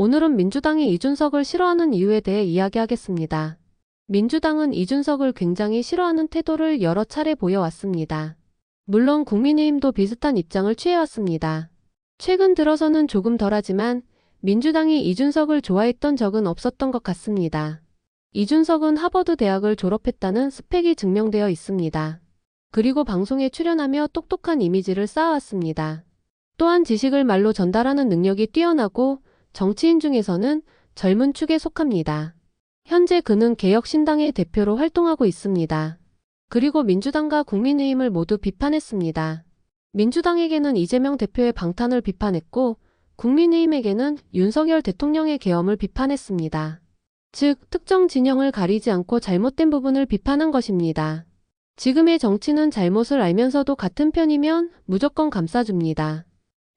오늘은 민주당이 이준석을 싫어하는 이유에 대해 이야기하겠습니다. 민주당은 이준석을 굉장히 싫어하는 태도를 여러 차례 보여왔습니다. 물론 국민의힘도 비슷한 입장을 취해왔습니다. 최근 들어서는 조금 덜하지만 민주당이 이준석을 좋아했던 적은 없었던 것 같습니다. 이준석은 하버드 대학을 졸업했다는 스펙이 증명되어 있습니다. 그리고 방송에 출연하며 똑똑한 이미지를 쌓아왔습니다. 또한 지식을 말로 전달하는 능력이 뛰어나고 정치인 중에서는 젊은 축에 속합니다. 현재 그는 개혁신당의 대표로 활동하고 있습니다. 그리고 민주당과 국민의힘을 모두 비판했습니다. 민주당에게는 이재명 대표의 방탄을 비판했고 국민의힘에게는 윤석열 대통령의 계엄을 비판했습니다. 즉, 특정 진영을 가리지 않고 잘못된 부분을 비판한 것입니다. 지금의 정치는 잘못을 알면서도 같은 편이면 무조건 감싸줍니다.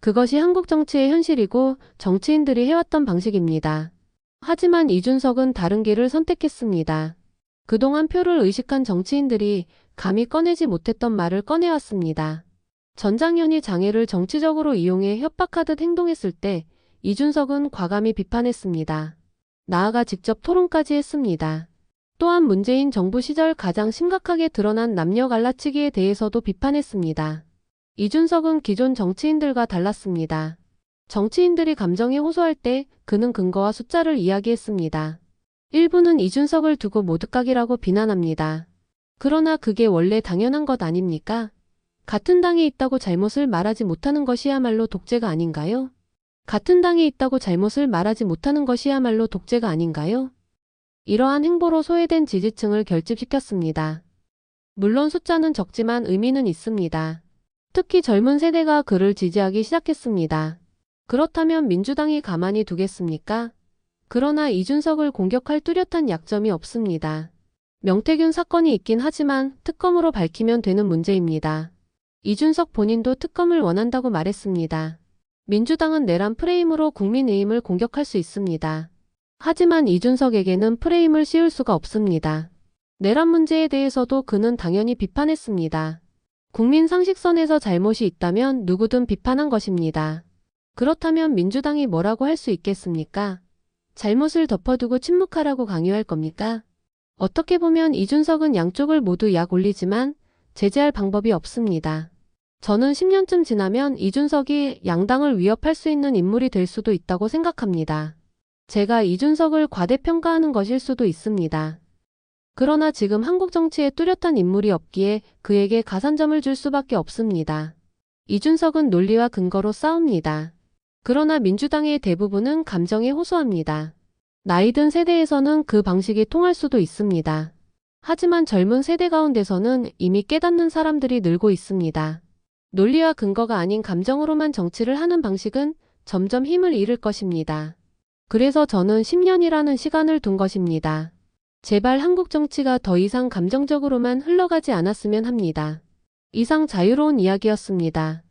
그것이 한국 정치의 현실이고 정치인들이 해왔던 방식입니다. 하지만 이준석은 다른 길을 선택했습니다. 그동안 표를 의식한 정치인들이 감히 꺼내지 못했던 말을 꺼내왔습니다. 전장현이 장애를 정치적으로 이용해 협박하듯 행동했을 때 이준석은 과감히 비판했습니다. 나아가 직접 토론까지 했습니다. 또한 문재인 정부 시절 가장 심각하게 드러난 남녀 갈라치기에 대해서도 비판했습니다. 이준석은 기존 정치인들과 달랐습니다. 정치인들이 감정에 호소할 때 그는 근거와 숫자를 이야기했습니다. 일부는 이준석을 두고 모두각이라고 비난합니다. 그러나 그게 원래 당연한 것 아닙니까? 같은 당에 있다고 잘못을 말하지 못하는 것이야말로 독재가 아닌가요? 같은 당에 있다고 잘못을 말하지 못하는 것이야말로 독재가 아닌가요? 이러한 행보로 소외된 지지층을 결집시켰습니다. 물론 숫자는 적지만 의미는 있습니다. 특히 젊은 세대가 그를 지지하기 시작했습니다. 그렇다면 민주당이 가만히 두겠습니까? 그러나 이준석을 공격할 뚜렷한 약점이 없습니다. 명태균 사건이 있긴 하지만 특검으로 밝히면 되는 문제입니다. 이준석 본인도 특검을 원한다고 말했습니다. 민주당은 내란 프레임으로 국민의힘을 공격할 수 있습니다. 하지만 이준석에게는 프레임을 씌울 수가 없습니다. 내란 문제에 대해서도 그는 당연히 비판했습니다. 국민 상식선에서 잘못이 있다면 누구든 비판한 것입니다. 그렇다면 민주당이 뭐라고 할 수 있겠습니까? 잘못을 덮어두고 침묵하라고 강요할 겁니까? 어떻게 보면 이준석은 양쪽을 모두 약 올리지만 제재할 방법이 없습니다. 저는 10년쯤 지나면 이준석이 양당을 위협할 수 있는 인물이 될 수도 있다고 생각합니다. 제가 이준석을 과대평가하는 것일 수도 있습니다. 그러나 지금 한국 정치에 뚜렷한 인물이 없기에 그에게 가산점을 줄 수밖에 없습니다. 이준석은 논리와 근거로 싸웁니다. 그러나 민주당의 대부분은 감정에 호소합니다. 나이든 세대에서는 그 방식이 통할 수도 있습니다. 하지만 젊은 세대 가운데서는 이미 깨닫는 사람들이 늘고 있습니다. 논리와 근거가 아닌 감정으로만 정치를 하는 방식은 점점 힘을 잃을 것입니다. 그래서 저는 10년이라는 시간을 둔 것입니다. 제발 한국 정치가 더 이상 감정적으로만 흘러가지 않았으면 합니다. 이상 자유로운 이야기였습니다.